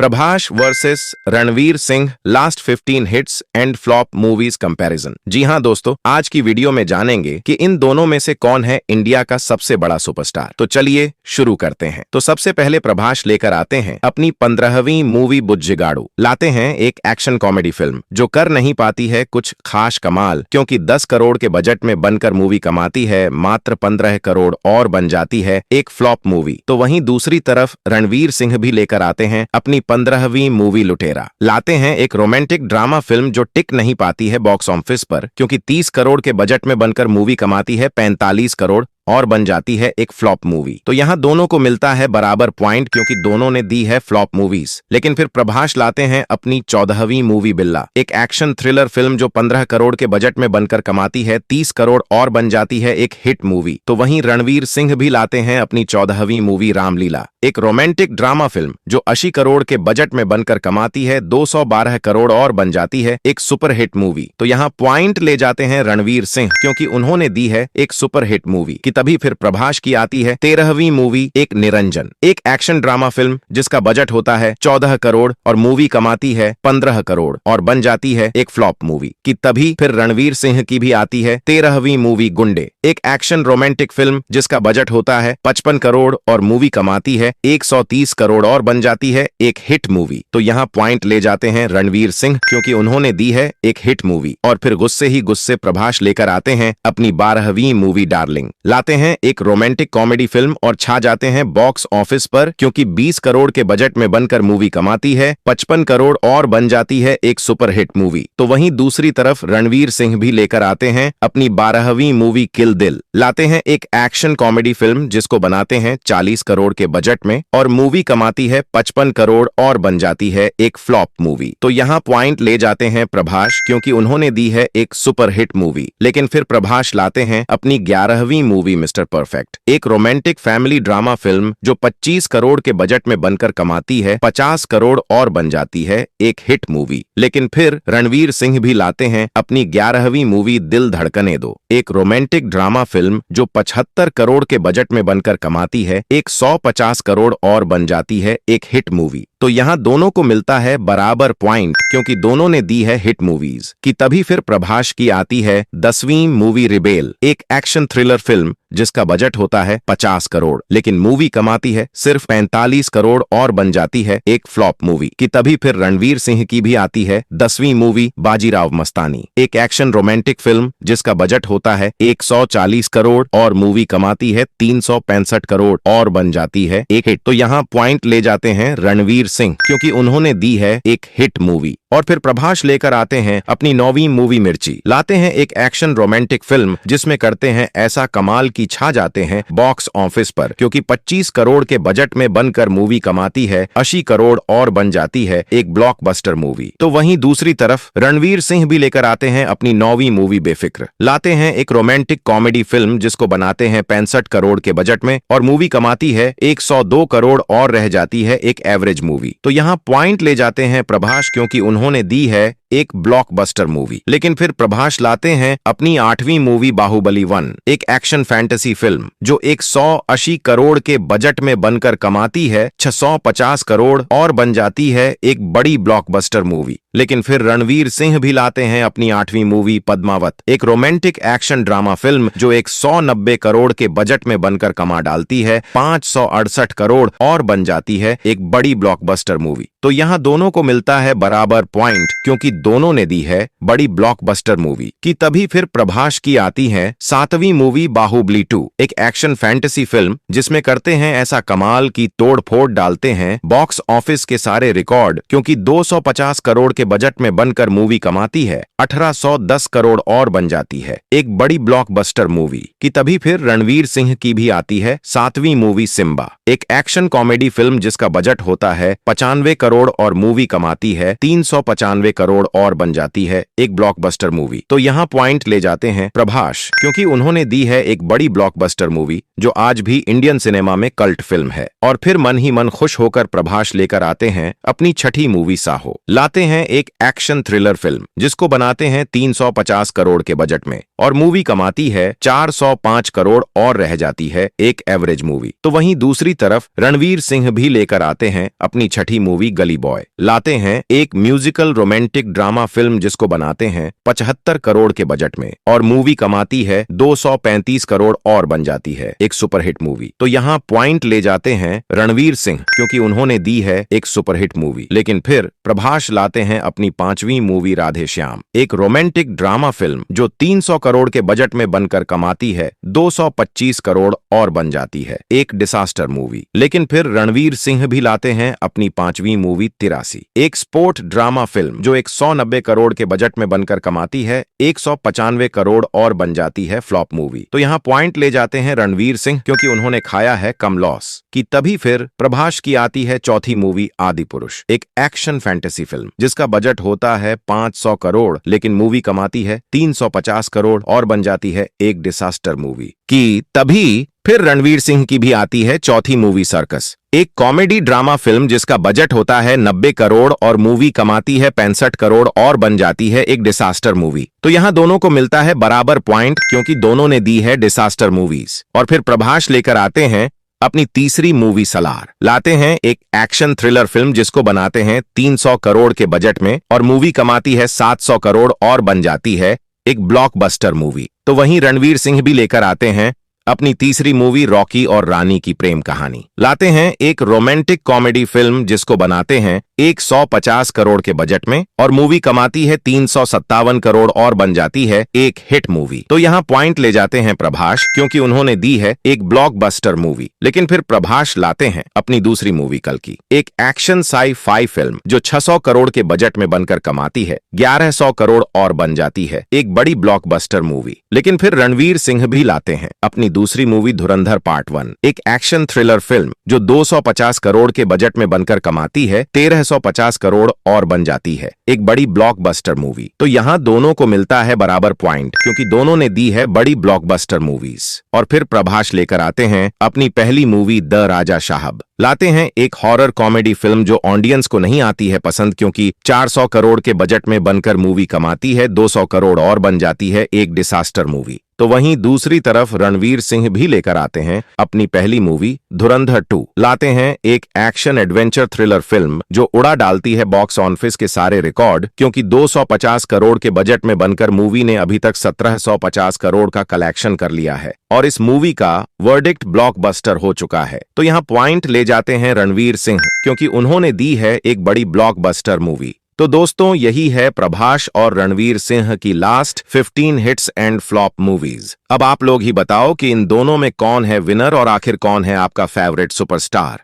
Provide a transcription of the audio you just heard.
Prabhas versus Ranveer Singh last 15 hits and flop movies comparison. जी हां दोस्तों, आज की वीडियो में जानेंगे कि इन दोनों में से कौन है इंडिया का सबसे बड़ा सुपरस्टार। तो चलिए शुरू करते हैं। तो सबसे पहले प्रभास लेकर आते हैं अपनी 15वीं मूवी बुज्जिगाड़ू। लाते हैं एक एक्शन कॉमेडी फिल्म जो कर नहीं पाती है कुछ खास कमाल, क्योंकि 10 करोड़ के बजट में बनकर मूवी कमाती है मात्र 15 करोड़ और बन जाती है एक फ्लॉप मूवी। तो वहीं दूसरी तरफ रणवीर सिंह भी लेकर आते हैं अपनी 15वीं मूवी लुटेरा। लाते हैं एक रोमांटिक ड्रामा फिल्म जो टिक नहीं पाती है बॉक्स ऑफिस पर, क्योंकि 30 करोड़ के बजट में बनकर मूवी कमाती है 45 करोड़ और बन जाती है एक फ्लॉप मूवी। तो यहाँ दोनों को मिलता है बराबर पॉइंट, क्योंकि दोनों ने दी है फ्लॉप मूवीज। लेकिन फिर प्रभास लाते हैं अपनी 14वीं मूवी बिल्ला, एक एक्शन थ्रिलर फिल्म जो 15 करोड़ के बजट में बनकर कमाती है 30 करोड़ और बन जाती है एक हिट मूवी। तो वहीं रणवीर सिंह भी लाते हैं अपनी 14वीं मूवी रामलीला, एक रोमांटिक ड्रामा फिल्म जो 80 करोड़ के बजट में बनकर कमाती है 212 करोड़ और बन जाती है एक सुपर हिट मूवी। तो यहाँ पॉइंट ले जाते हैं रणवीर सिंह, क्योंकि उन्होंने दी है एक सुपर हिट मूवी। तभी फिर प्रभास की आती है 13वीं मूवी एक निरंजन, एक एक्शन ड्रामा फिल्म जिसका बजट होता है 14 करोड़ और मूवी कमाती है 15 करोड़ और बन जाती है एक फ्लॉप मूवी। तभी फिर रणवीर सिंह की भी आती है 13वीं मूवी गुंडे, एक एक्शन रोमांटिक फिल्म जिसका बजट होता है 55 करोड़ और मूवी कमाती है 130 करोड़ और बन जाती है एक हिट मूवी। तो यहाँ पॉइंट ले जाते हैं रणवीर सिंह, क्योंकि उन्होंने दी है एक हिट मूवी। और फिर गुस्से ही गुस्से प्रभास लेकर आते हैं अपनी 12वीं मूवी डार्लिंग। लाते हैं एक रोमांटिक कॉमेडी फिल्म और छा जाते हैं बॉक्स ऑफिस पर, क्योंकि 20 करोड़ के बजट में बनकर मूवी कमाती है 55 करोड़ और बन जाती है एक सुपर हिट मूवी। तो वहीं दूसरी तरफ रणवीर सिंह भी लेकर आते हैं अपनी 12वीं मूवी किल दिल। लाते हैं एक एक्शन कॉमेडी फिल्म जिसको बनाते हैं 40 करोड़ के बजट में और मूवी कमाती है 55 करोड़ और बन जाती है एक फ्लॉप मूवी। तो यहाँ पॉइंट ले जाते हैं प्रभास, क्योंकि उन्होंने दी है एक सुपर हिट मूवी। लेकिन फिर प्रभास लाते हैं अपनी 11वीं मूवी मिस्टर परफेक्ट, एक रोमांटिक फैमिली ड्रामा फिल्म जो 25 करोड़ के बजट में बनकर कमाती है 50 करोड़ और बन जाती है एक हिट मूवी। लेकिन फिर रणवीर सिंह भी लाते हैं अपनी 11वीं मूवी दिल धड़कने दो, एक रोमांटिक ड्रामा फिल्म जो 75 करोड़ के बजट में बनकर कमाती है 150 करोड़ और बन जाती है एक हिट मूवी। तो यहाँ दोनों को मिलता है बराबर पॉइंट, क्योंकि दोनों ने दी है हिट मूवीज। तभी फिर प्रभास की आती है 10वीं मूवी रिबेल, एक एक्शन थ्रिलर फिल्म जिसका बजट होता है 50 करोड़, लेकिन मूवी कमाती है सिर्फ 45 करोड़ और बन जाती है एक फ्लॉप मूवी। तभी फिर रणवीर सिंह की भी आती है 10वीं मूवी बाजीराव मस्तानी, एक एक्शन रोमांटिक फिल्म जिसका बजट होता है 140 करोड़ और मूवी कमाती है 365 करोड़ और बन जाती है एक हिट। तो यहाँ पॉइंट ले जाते हैं रणवीर सिंह, क्योंकि उन्होंने दी है एक हिट मूवी। और फिर प्रभास लेकर आते हैं अपनी 9वीं मूवी मिर्ची। लाते हैं एक एक्शन रोमांटिक फिल्म जिसमें करते हैं ऐसा कमाल की छा जाते हैं बॉक्स ऑफिस पर, क्योंकि 25 करोड़ के बजट में बनकर मूवी कमाती है 80 करोड़ और बन जाती है एक ब्लॉकबस्टर मूवी। तो वहीं दूसरी तरफ रणवीर सिंह भी लेकर आते हैं अपनी 9वीं मूवी बेफिक्र। लाते हैं एक रोमांटिक कॉमेडी फिल्म जिसको बनाते हैं 65 करोड़ के बजट में और मूवी कमाती है 102 करोड़ और रह जाती है एक एवरेज मूवी। तो यहाँ पॉइंट ले जाते हैं प्रभास, क्योंकि उन्होंने दी है एक ब्लॉकबस्टर मूवी। लेकिन फिर प्रभास लाते हैं अपनी 8वीं मूवी बाहुबली 1, एक एक्शन फैंटेसी फिल्म जो 180 करोड़ के बजट में बनकर कमाती है 650 करोड़ और बन जाती है एक बड़ी ब्लॉकबस्टर मूवी। लेकिन फिर रणवीर सिंह भी लाते हैं अपनी 8वीं मूवी पद्मावत, एक रोमांटिक एक्शन ड्रामा फिल्म जो 190 करोड़ के बजट में बनकर कमा डालती है 568 करोड़ और बन जाती है एक बड़ी ब्लॉकबस्टर मूवी। तो यहाँ दोनों को मिलता है बराबर पॉइंट, क्योंकि दोनों ने दी है बड़ी ब्लॉकबस्टर मूवी। तभी फिर प्रभास की आती है 7वीं मूवी बाहुबली 2, एक एक्शन फैंटेसी फिल्म जिसमें करते हैं ऐसा कमाल की तोड़ फोड़ डालते हैं बॉक्स ऑफिस के सारे रिकॉर्ड, क्योंकि 250 करोड़ के बजट में बनकर मूवी कमाती है 1810 करोड़ और बन जाती है एक बड़ी ब्लॉकबस्टर मूवी। तभी फिर रणवीर सिंह की भी आती है 7वीं मूवी सिम्बा, एक एक्शन कॉमेडी फिल्म जिसका बजट होता है 95 करोड़ और मूवी कमाती है 395 करोड़ और बन जाती है एक ब्लॉकबस्टर मूवी। तो यहाँ पॉइंट ले जाते हैं प्रभास, क्योंकि उन्होंने दी है एक बड़ी ब्लॉकबस्टर मूवी जो आज भी इंडियन सिनेमा में कल्ट फिल्म है। और फिर मन ही मन खुश होकर प्रभास लेकर आते हैं अपनी छठी मूवी साहो। लाते हैं एक एक्शन थ्रिलर फिल्म जिसको बनाते हैं 350 करोड़ के बजट में और मूवी कमाती है 405 करोड़ और रह जाती है एक एवरेज मूवी। तो वहीं दूसरी तरफ रणवीर सिंह भी लेकर आते हैं अपनी छठी मूवी गली बॉय। लाते हैं एक म्यूजिकल रोमांटिक ड्रामा फिल्म जिसको बनाते हैं 75 करोड़ के बजट में और मूवी कमाती है 235 करोड़ और बन जाती है एक सुपरहिट मूवी। तो यहाँ पॉइंट ले जाते हैं रणवीर सिंह, क्योंकि उन्होंने दी है एक सुपरहिट मूवी। लेकिन फिर प्रभास लाते हैं अपनी 5वीं मूवी राधे श्याम, एक रोमांटिक ड्रामा फिल्म जो 300 करोड़ के बजट में बनकर कमाती है 225 करोड़ और बन जाती है एक डिसास्टर मूवी। लेकिन फिर रणवीर सिंह भी लाते हैं अपनी 5वीं मूवी 83, एक स्पोर्ट ड्रामा फिल्म जो 190 करोड़ के बजट में बनकर कमाती है 195 करोड़ और बन जाती है फ्लॉप मूवी। तो यहाँ पॉइंट ले जाते हैं रणवीर सिंह, क्योंकि उन्होंने खाया है कम लॉस कि तभी फिर प्रभास की आती है चौथी मूवी आदि पुरुष, एक एक्शन फैंटेसी फिल्म जिसका बजट होता है 500 करोड़ लेकिन मूवी कमाती है 350 करोड़ और बन जाती है एक डिसास्टर मूवी। कि तभी फिर रणवीर सिंह की भी आती है चौथी मूवी सर्कस, एक कॉमेडी ड्रामा फिल्म जिसका बजट होता है 90 करोड़ और मूवी कमाती है 65 करोड़ और बन जाती है एक डिसास्टर मूवी। तो यहाँ दोनों को मिलता है बराबर पॉइंट, क्योंकि दोनों ने दी है डिसास्टर मूवीज। और फिर प्रभास लेकर आते हैं अपनी तीसरी मूवी सलार। लाते हैं एक एक्शन थ्रिलर फिल्म जिसको बनाते हैं 300 करोड़ के बजट में और मूवी कमाती है 700 करोड़ और बन जाती है एक ब्लॉकबस्टर मूवी। तो वहीं रणवीर सिंह भी लेकर आते हैं अपनी तीसरी मूवी रॉकी और रानी की प्रेम कहानी। लाते हैं एक रोमांटिक कॉमेडी फिल्म जिसको बनाते हैं 150 करोड़ के बजट में और मूवी कमाती है 357 करोड़ और बन जाती है एक हिट मूवी। तो यहाँ पॉइंट ले जाते हैं प्रभास, क्योंकि उन्होंने दी है एक ब्लॉकबस्टर मूवी। लेकिन फिर प्रभास लाते हैं अपनी दूसरी मूवी कल की, एक एक्शन साई-फाई फिल्म जो 600 करोड़ के बजट में बनकर कमाती है 1100 करोड़ और बन जाती है एक बड़ी ब्लॉकबस्टर मूवी। लेकिन फिर रणवीर सिंह भी लाते हैं अपनी दूसरी मूवी धुरंधर पार्ट 1, एक एक्शन थ्रिलर फिल्म जो 250 करोड़ के बजट में बनकर कमाती है 1350 करोड़ और बन जाती है एक बड़ी ब्लॉकबस्टर मूवी। तो यहाँ दोनों को मिलता है बराबर पॉइंट, क्योंकि दोनों ने दी है बड़ी ब्लॉकबस्टर मूवीज। और फिर प्रभास लेकर आते हैं अपनी पहली मूवी द राजा साहब। लाते हैं एक हॉरर कॉमेडी फिल्म जो ऑडियंस को नहीं आती है पसंद, क्योंकि 400 करोड़ के बजट में बनकर मूवी कमाती है 200 करोड़ और बन जाती है एक डिसास्टर मूवी। तो वहीं दूसरी तरफ रणवीर सिंह भी लेकर आते हैं अपनी पहली मूवी धुरंधर 2। लाते हैं एक एक्शन एडवेंचर थ्रिलर फिल्म जो उड़ा डालती है बॉक्स ऑफिस के सारे रिकॉर्ड, क्योंकि 250 करोड़ के बजट में बनकर मूवी ने अभी तक 1750 करोड़ का कलेक्शन कर लिया है और इस मूवी का वर्डिक्ट ब्लॉकबस्टर हो चुका है। तो यहाँ पॉइंट ले जाते हैं रणवीर सिंह, क्योंकि उन्होंने दी है एक बड़ी ब्लॉकबस्टर मूवी। तो दोस्तों यही है प्रभास और रणवीर सिंह की last 15 hits and flop movies. अब आप लोग ही बताओ कि इन दोनों में कौन है विनर और आखिर कौन है आपका फेवरेट सुपरस्टार।